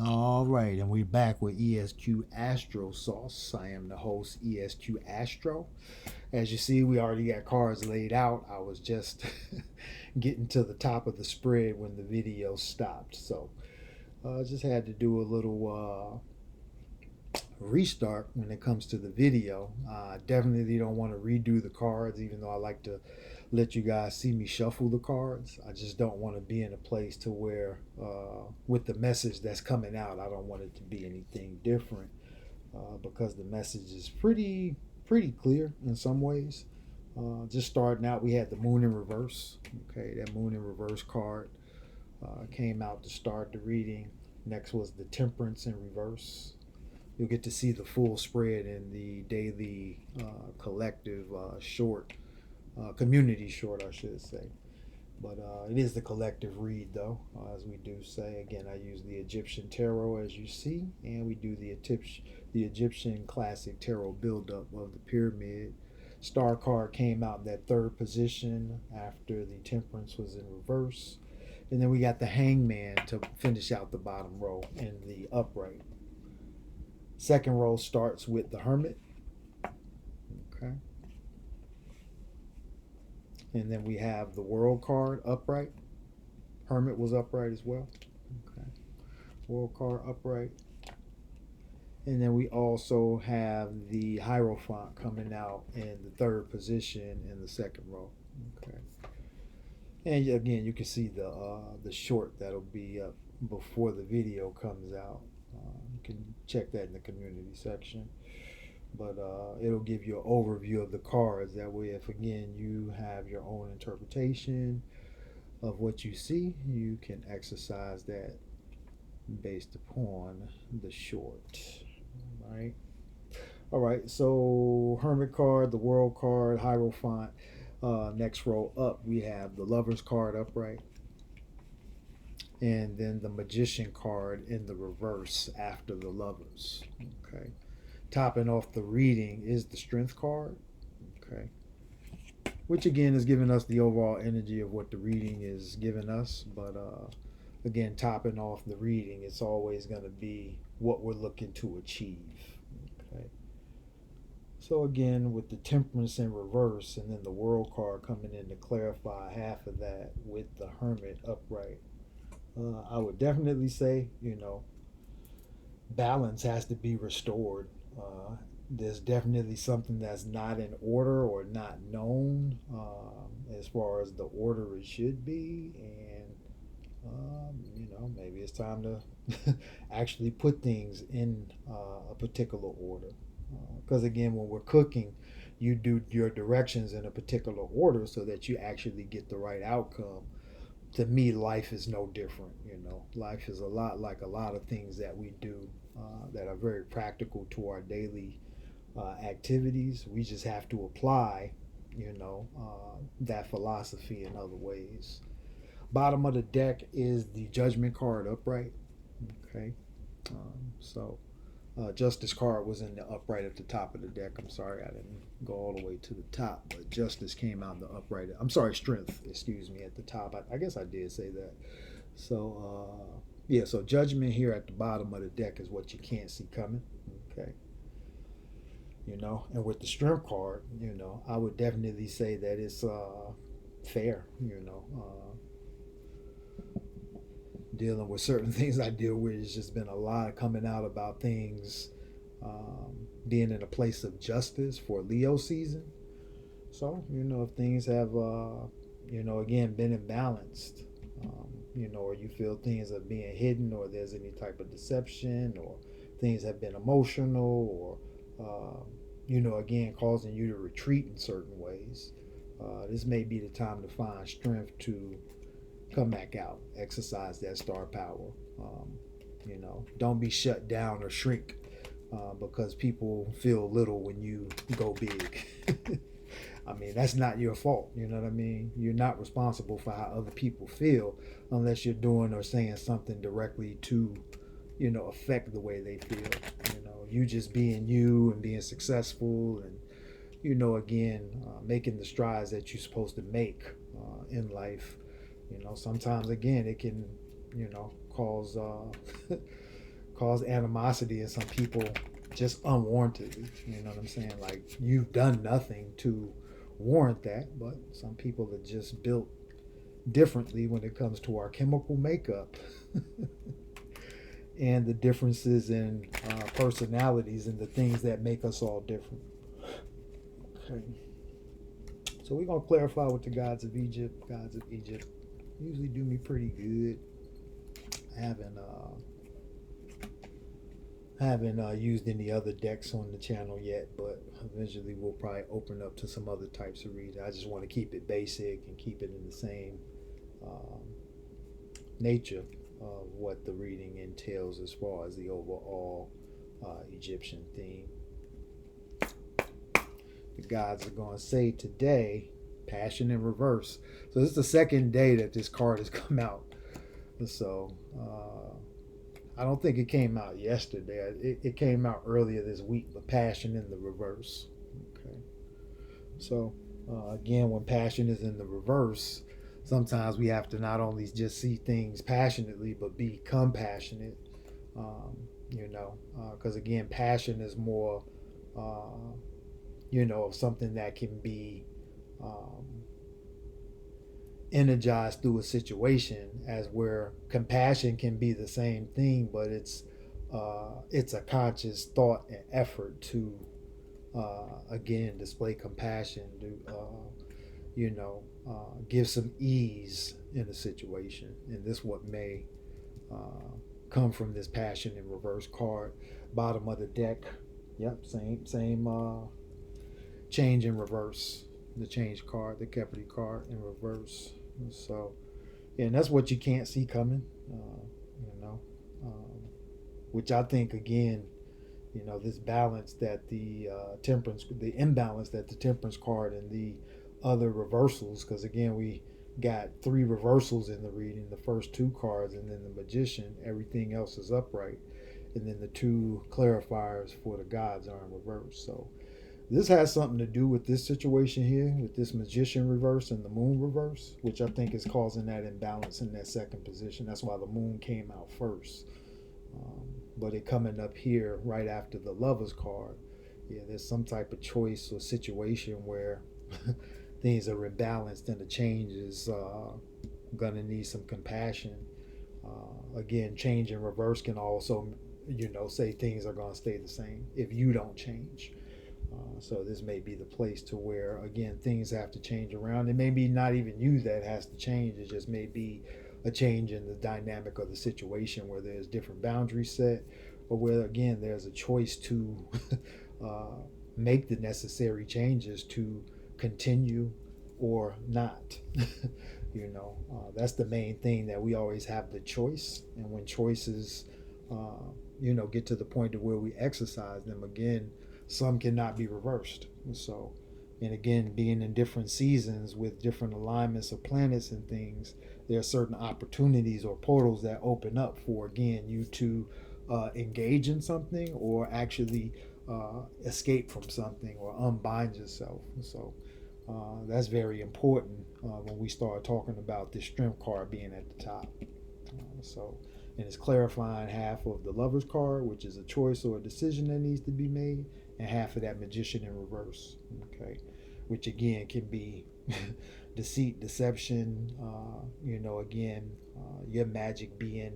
All right, and we're back with ESQ-Astro sauce. I am the host, ESQ-Astro. As you see, we already got cards laid out. I was just getting to the top of the spread when the video stopped. So I just had to do a little restart when it comes to the video. Definitely don't want to redo the cards, even though I like to let you guys see me shuffle the cards. I just don't want to be in a place to where, with the message that's coming out, I don't want it to be anything different because the message is pretty clear in some ways. Just starting out, we had the Moon in Reverse. Okay, that Moon in Reverse card came out to start the reading. Next was the Temperance in Reverse. You'll get to see the full spread in the daily collective short, community short, I should say. But it is the collective read, though, as we do say. Again, I use the Egyptian tarot, as you see, and we do the Egyptian classic tarot buildup of the pyramid. Star card came out in that third position after the Temperance was in reverse. And then we got the Hangman to finish out the bottom row in the upright. Second row starts with the Hermit. Okay. And then we have the World card upright. Hermit was upright as well. Okay. World card upright. And then we also have the Hierophant coming out in the third position in the second row. Okay. And again, you can see the short that'll be up before the video comes out. You can check that in the community section. But it'll give you an overview of the cards. That way, if again you have your own interpretation of what you see, you can exercise that based upon the short. Right. All right. So Hermit card, the World card, Hierophant. Next row up, we have the Lovers card upright, and then the Magician card in the reverse after the Lovers. Okay. Topping off the reading is the Strength card. Okay. Which again is giving us the overall energy of what the reading is giving us. But again, topping off the reading, it's always going to be what we're looking to achieve. Okay. So again, with the Temperance in reverse and then the World card coming in to clarify half of that with the Hermit upright, I would definitely say, balance has to be restored. There's definitely something that's not in order or not known as far as the order it should be, and maybe it's time to actually put things in a particular order. Because again, when we're cooking, you do your directions in a particular order so that you actually get the right outcome. To me, life is no different. Life is a lot like a lot of things that we do that are very practical to our daily activities. We just have to apply, that philosophy in other ways. Bottom of the deck is the Judgment card upright. Okay, so Justice card was in the upright at the top of the deck. I'm sorry I didn't go all the way to the top, but Justice came out in the upright. I'm sorry, Strength, excuse me, at the top. I guess I did say that. So, yeah, so Judgment here at the bottom of the deck is what you can't see coming. Okay. And with the Strength card, I would definitely say that it's fair, dealing with certain things I deal with. It's just been a lot coming out about things being in a place of justice for Leo season. So, if things have, again, been imbalanced, or you feel things are being hidden or there's any type of deception or things have been emotional or, again, causing you to retreat in certain ways, this may be the time to find strength to come back out, exercise that star power. Don't be shut down or shrink because people feel little when you go big. I mean, that's not your fault. You know what I mean? You're not responsible for how other people feel unless you're doing or saying something directly to, affect the way they feel. You just being you and being successful and, again, making the strides that you're supposed to make in life. Sometimes again it can, cause cause animosity in some people just unwarrantedly. You know what I'm saying? Like, you've done nothing to warrant that, but some people are just built differently when it comes to our chemical makeup and the differences in personalities and the things that make us all different. Okay. So we're going to clarify with the gods of Egypt. Gods of Egypt usually do me pretty good. I haven't used any other decks on the channel yet, but eventually we'll probably open up to some other types of reading. I just want to keep it basic and keep it in the same nature of what the reading entails as far as the overall Egyptian theme. The gods are going to say today, Passion in Reverse. So this is the second day that this card has come out. So I don't think it came out yesterday. It came out earlier this week, but Passion in the Reverse. Okay. So again, when passion is in the reverse, sometimes we have to not only just see things passionately, but be compassionate. Because again, passion is more, of something that can be energized through a situation, as where compassion can be the same thing, but it's a conscious thought and effort to again display compassion, to give some ease in a situation, and this what may come from this Passion in Reverse card. Bottom of the deck, yep, same change in reverse, the change card, the Jeopardy card in reverse. So, yeah, and that's what you can't see coming, which I think, again, this balance that the the imbalance that the Temperance card and the other reversals, because again, we got 3 reversals in the reading, the first 2 cards, and then the Magician, everything else is upright, and then the 2 clarifiers for the gods are in reverse. So this has something to do with this situation here, with this Magician reverse and the Moon reverse, which I think is causing that imbalance in that second position. That's why the Moon came out first. But it coming up here right after the Lovers card, yeah, there's some type of choice or situation where things are imbalanced, and the change is going to need some compassion. Again, change in reverse can also, say things are going to stay the same if you don't change. So this may be the place to where, again, things have to change around. It may be not even you that has to change. It just may be a change in the dynamic of the situation where there's different boundaries set, or where, again, there's a choice to make the necessary changes to continue or not. That's the main thing, that we always have the choice. And when choices, get to the point of where we exercise them, again, some cannot be reversed. So, and again, being in different seasons with different alignments of planets and things, there are certain opportunities or portals that open up for, again, you to engage in something, or actually escape from something, or unbind yourself. So that's very important when we start talking about this Strength card being at the top. And it's clarifying half of the Lovers card, which is a choice or a decision that needs to be made, and half of that Magician in reverse, okay, which again can be deceit, deception, your magic being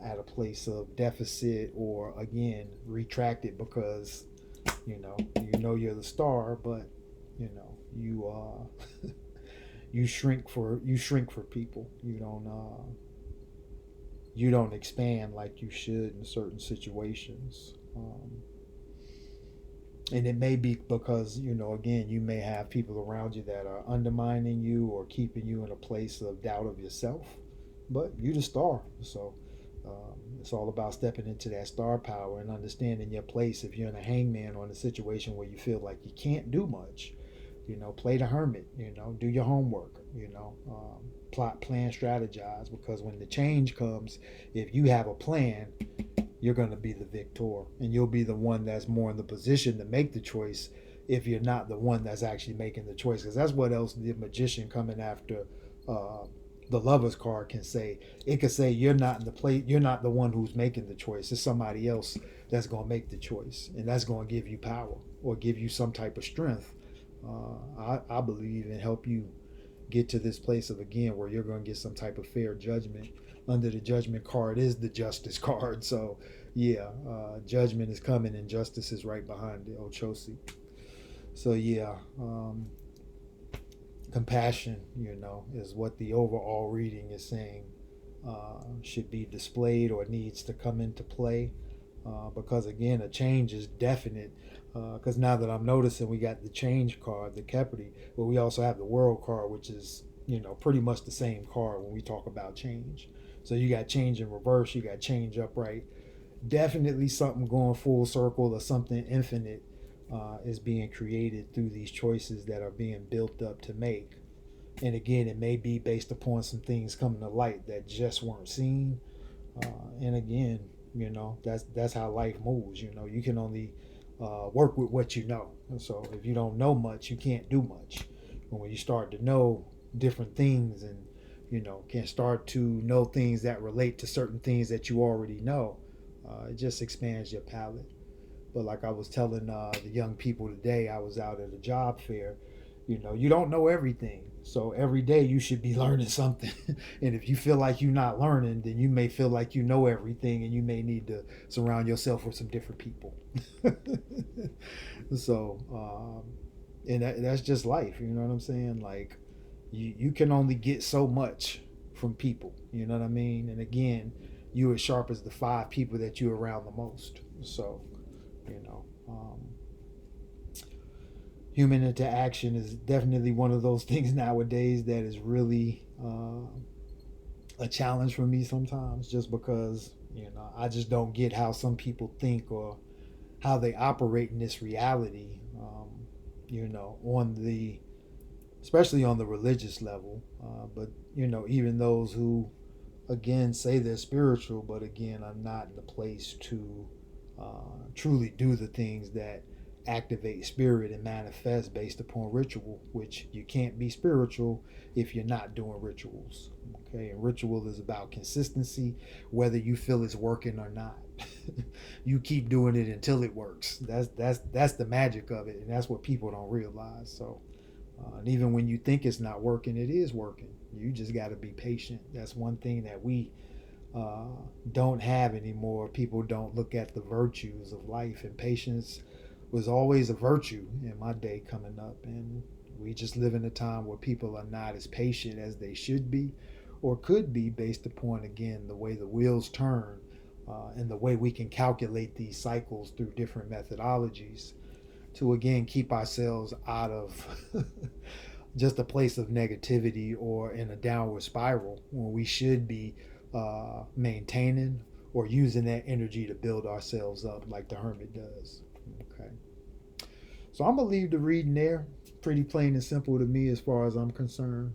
at a place of deficit, or again retracted because you're the star, but you shrink for people. You don't expand like you should in certain situations. And it may be because, again, you may have people around you that are undermining you or keeping you in a place of doubt of yourself. But you're the star. So it's all about stepping into that star power and understanding your place. If you're in a hangman or in a situation where you feel like you can't do much, play the hermit, do your homework, plot, plan, strategize. Because when the change comes, if you have a plan, you're going to be the victor, and you'll be the one that's more in the position to make the choice if you're not the one that's actually making the choice. Because that's what else the Magician coming after the Lover's card can say, it could say you're not in the place, you're not the one who's making the choice. It's somebody else that's going to make the choice, and that's going to give you power or give you some type of strength. I believe, and help you get to this place of, again, where you're going to get some type of fair judgment. Under the Judgment card is the Justice card. So yeah, judgment is coming and justice is right behind it, Ochosi. So yeah, compassion, is what the overall reading is saying, should be displayed or needs to come into play. Because again, a change is definite. Because now that I'm noticing, we got the change card, the Kepri, but we also have the World card, which is pretty much the same card when we talk about change. So you got change in reverse, you got change upright. Definitely something going full circle or something infinite is being created through these choices that are being built up to make. And again, it may be based upon some things coming to light that just weren't seen. And again, that's how life moves. You can only work with what you know. And so if you don't know much, you can't do much. And when you start to know different things and can start to know things that relate to certain things that you already know, it just expands your palette. But like I was telling the young people today, I was out at a job fair. You don't know everything. So every day you should be learning something. And if you feel like you're not learning, then you may feel like you know everything and you may need to surround yourself with some different people. So, and that's just life. You know what I'm saying? Like, you can only get so much from people. You know what I mean? And again, you as sharp as the 5 people that you're around the most. So, human interaction is definitely one of those things nowadays that is really a challenge for me sometimes, just because I just don't get how some people think or how they operate in this reality. On the especially on the religious level, but even those who again say they're spiritual, but again are not in the place to truly do the things that activate spirit and manifest based upon ritual, which you can't be spiritual if you're not doing rituals. Okay, and ritual is about consistency, whether you feel it's working or not. You keep doing it until it works. That's the magic of it, and that's what people don't realize. So, and even when you think it's not working, it is working. You just got to be patient. That's one thing that we don't have anymore. People don't look at the virtues of life, and patience was always a virtue in my day coming up. And we just live in a time where people are not as patient as they should be or could be, based upon, again, the way the wheels turn and the way we can calculate these cycles through different methodologies to, again, keep ourselves out of just a place of negativity or in a downward spiral, when we should be maintaining or using that energy to build ourselves up like the hermit does. Okay. So I'm going to leave the reading there. Pretty plain and simple to me as far as I'm concerned.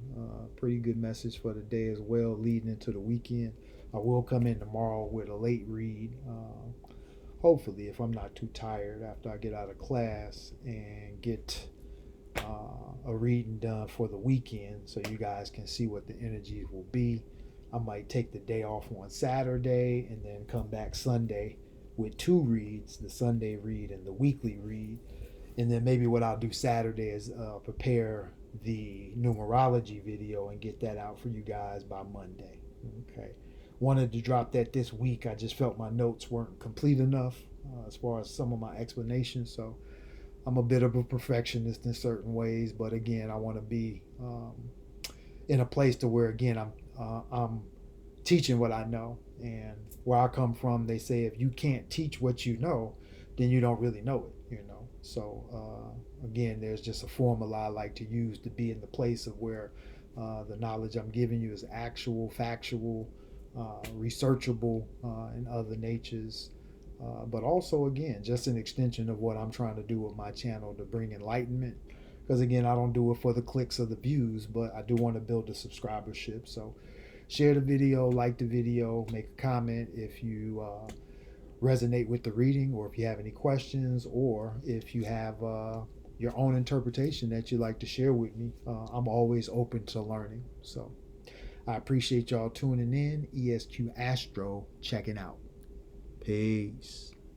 Pretty good message for the day as well, leading into the weekend. I will come in tomorrow with a late read. Hopefully, if I'm not too tired after I get out of class, and get a reading done for the weekend so you guys can see what the energies will be. I might take the day off on Saturday and then come back Sunday with 2 reads, the Sunday read and the weekly read. And then maybe what I'll do Saturday is prepare the numerology video and get that out for you guys by Monday. Okay. Wanted to drop that this week. I just felt my notes weren't complete enough as far as some of my explanations. So I'm a bit of a perfectionist in certain ways, but again, I want to be in a place to where, again, I'm teaching what I know. And where I come from, they say if you can't teach what you know, then you don't really know it. So again, there's just a formula I like to use to be in the place of where the knowledge I'm giving you is actual, factual, researchable, and other natures. But also, again, just an extension of what I'm trying to do with my channel to bring enlightenment. Because again, I don't do it for the clicks or the views, but I do want to build a subscribership. So share the video, like the video, make a comment if you resonate with the reading, or if you have any questions, or if you have your own interpretation that you'd like to share with me. I'm always open to learning. So I appreciate y'all tuning in. ESQ Astro checking out. Peace.